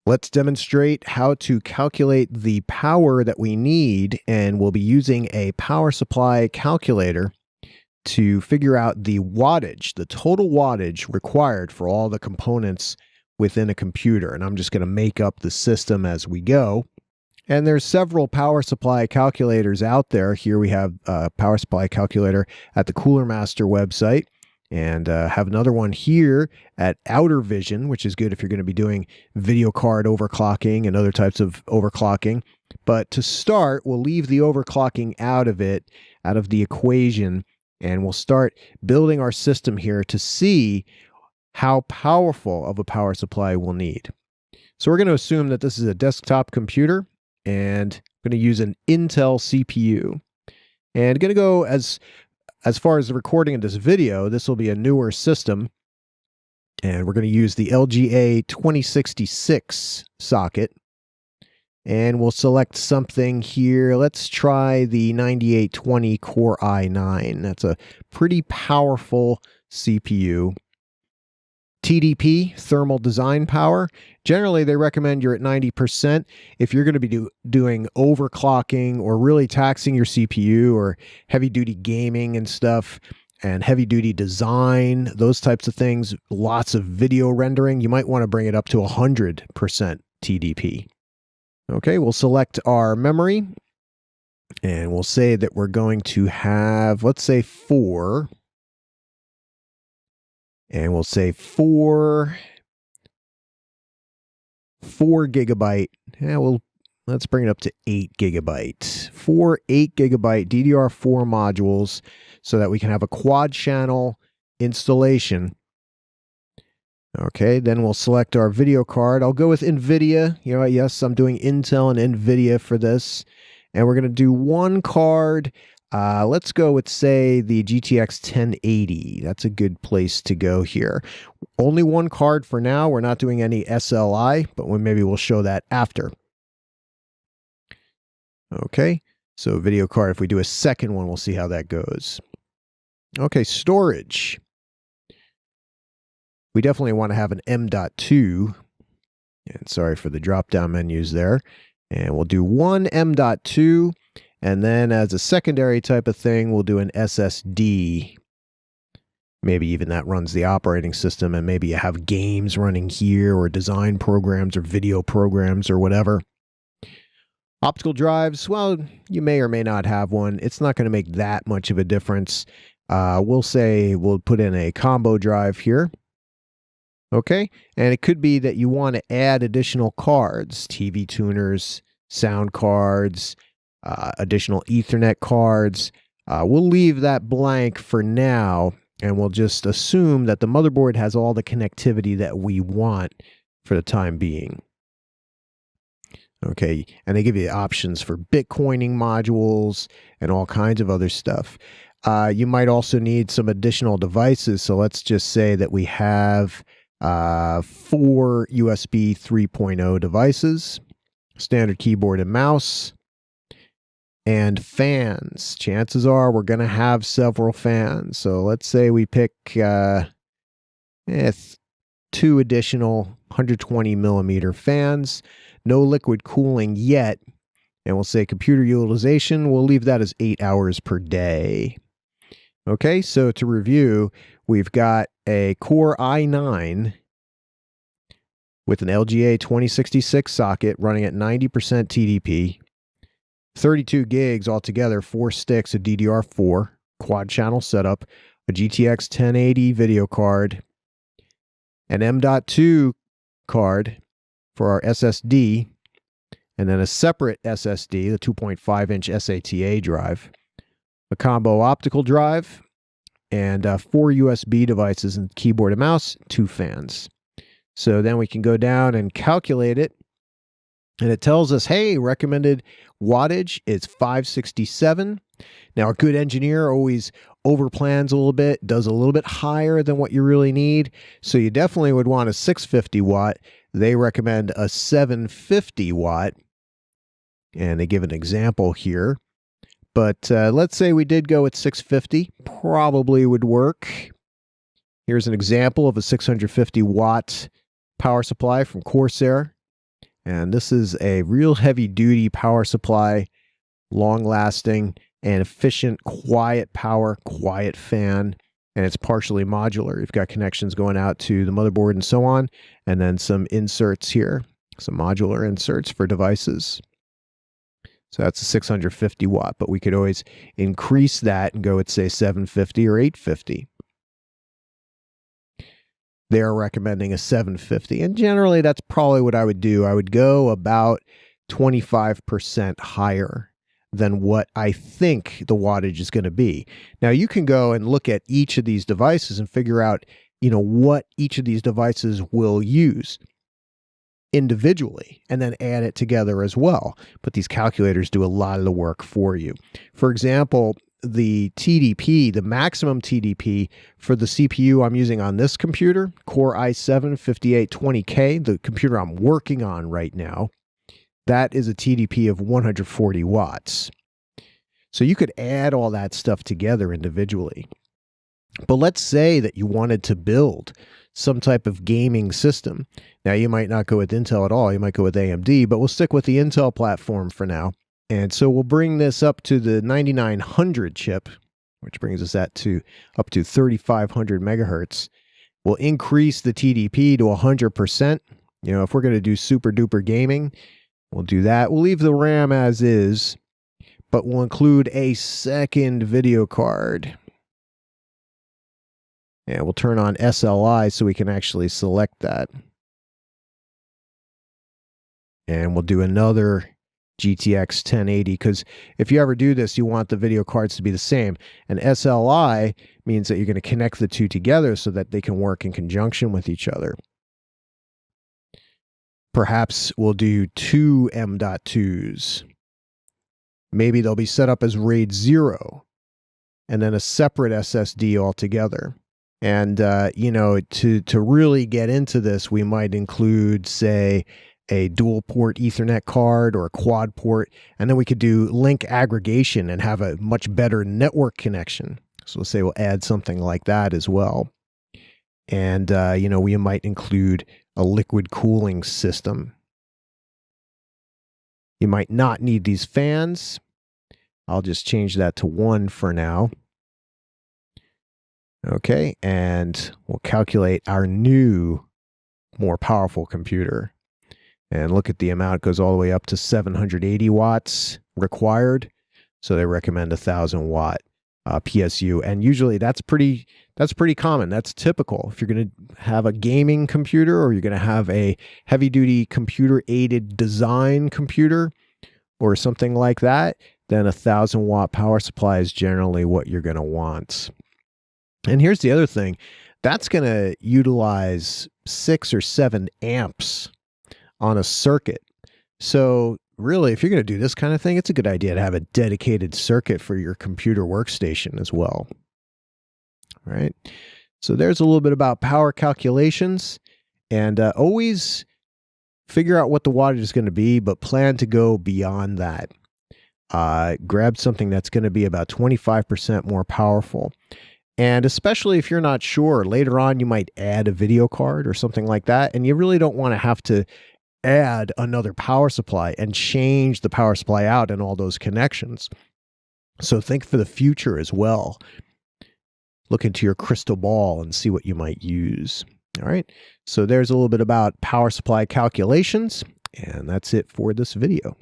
Let's demonstrate how to calculate the power that we need, and we'll be using a power supply calculator to figure out the wattage, the total wattage required for all the components within a computer. And I'm just going to make up the system as we go. And there's several power supply calculators out there. Here we have a power supply calculator at the Cooler Master website. And have another one here at Outer Vision, which is good if you're going to be doing video card overclocking and other types of overclocking. But to start, we'll leave the overclocking out of it, out of the equation, and we'll start building our system here to see how powerful of a power supply we'll need. So we're going to assume that this is a desktop computer, and I'm going to use an Intel CPU. And going to go as far as the recording of this video, this will be a newer system, and we're going to use the LGA 2066 socket, and we'll select something here. Let's try the 9820 Core i9. That's a pretty powerful CPU. TDP, thermal design power. Generally, they recommend you're at 90%. If you're going to be doing overclocking or really taxing your CPU or heavy-duty gaming and stuff, and heavy-duty design, those types of things, lots of video rendering, you might want to bring it up to 100% TDP. Okay, we'll select our memory, and we'll say that we're going to have, let's say 4. And we'll say 4 gigabyte. Yeah, let's bring it up to 8 gigabyte. 4 8 gigabyte DDR4 modules so that we can have a quad channel installation. Okay, then we'll select our video card. I'll go with NVIDIA. You know, yes, I'm doing Intel and NVIDIA for this. And we're going to do one card. Let's go with, say, the GTX 1080. That's a good place to go here. Only one card for now. We're not doing any SLI, but maybe we'll show that after. Okay, so video card, if we do a second one, we'll see how that goes. Okay, storage. We definitely want to have an M.2. And sorry for the drop-down menus there. And we'll do one M.2. And then as a secondary type of thing, we'll do an SSD. Maybe even that runs the operating system, and maybe you have games running here or design programs or video programs or whatever. Optical drives, well, you may or may not have one. It's not going to make that much of a difference. We'll say we'll put in a combo drive here. Okay, and it could be that you want to add additional cards, TV tuners, sound cards, additional Ethernet cards. We'll leave that blank for now, and we'll just assume that the motherboard has all the connectivity that we want for the time being. Okay, and they give you options for Bitcoining modules and all kinds of other stuff. You might also need some additional devices, so let's just say that we have 4 USB 3.0 devices, standard keyboard and mouse, and fans. Chances are we're going to have several fans. So let's say we pick 2 additional 120 millimeter fans. No liquid cooling yet. And we'll say computer utilization, we'll leave that as 8 hours per day. Okay, so to review, we've got a Core i9 with an LGA 2066 socket running at 90% TDP. 32 gigs altogether, 4 sticks of DDR4, quad channel setup, a GTX 1080 video card, an M.2 card for our SSD, and then a separate SSD, the 2.5-inch SATA drive, a combo optical drive, and 4 USB devices and keyboard and mouse, 2 fans. So then we can go down and calculate it. And it tells us, hey, recommended wattage is 567. Now, a good engineer always overplans a little bit, does a little bit higher than what you really need. So you definitely would want a 650 watt. They recommend a 750 watt. And they give an example here. But let's say we did go with 650. Probably would work. Here's an example of a 650 watt power supply from Corsair. And this is a real heavy duty power supply, long lasting and efficient, quiet power, quiet fan. And it's partially modular. You've got connections going out to the motherboard and so on, and then some inserts here, some modular inserts for devices. So that's a 650 watt, but we could always increase that and go with, say, 750 or 850. They're recommending a 750, and generally that's probably what I would do. I would go about 25% higher than what I think the wattage is going to be. Now you can go and look at each of these devices and figure out, what each of these devices will use individually and then add it together as well. But these calculators do a lot of the work for you. For example, the TDP, the maximum TDP for the CPU I'm using on this computer, Core i7-5820K, the computer I'm working on right now, that is a TDP of 140 watts. So you could add all that stuff together individually. But let's say that you wanted to build some type of gaming system. Now, you might not go with Intel at all. You might go with AMD, but we'll stick with the Intel platform for now. And so we'll bring this up to the 9900 chip, which brings us up to 3500 megahertz. We'll increase the TDP to 100%. If we're going to do super duper gaming, we'll do that. We'll leave the RAM as is, but we'll include a second video card. And we'll turn on SLI so we can actually select that. And we'll do another GTX 1080, because if you ever do this, you want the video cards to be the same. And SLI means that you're going to connect the two together so that they can work in conjunction with each other. Perhaps we'll do two M.2s. Maybe they'll be set up as RAID 0 and then a separate SSD altogether. And, to really get into this, we might include, say, a dual port Ethernet card or a quad port, and then we could do link aggregation and have a much better network connection. So let's say we'll add something like that as well. And, we might include a liquid cooling system. You might not need these fans. I'll just change that to 1 for now. Okay, and we'll calculate our new, more powerful computer. And look at the amount. It goes all the way up to 780 watts required. So they recommend 1,000 watt PSU. And usually that's pretty common. That's typical. If you're going to have a gaming computer, or you're going to have a heavy duty computer aided design computer or something like that, then 1,000 watt power supply is generally what you're going to want. And here's the other thing. That's going to utilize 6 or 7 amps on a circuit. So really, if you're going to do this kind of thing, it's a good idea to have a dedicated circuit for your computer workstation as well. All right. So there's a little bit about power calculations, and always figure out what the wattage is going to be, but plan to go beyond that. Grab something that's going to be about 25% more powerful. And especially if you're not sure, later on you might add a video card or something like that, and you really don't want to have to add another power supply and change the power supply out and all those connections. So think for the future as well. Look into your crystal ball and see what you might use. All right, so there's a little bit about power supply calculations, and that's it for this video.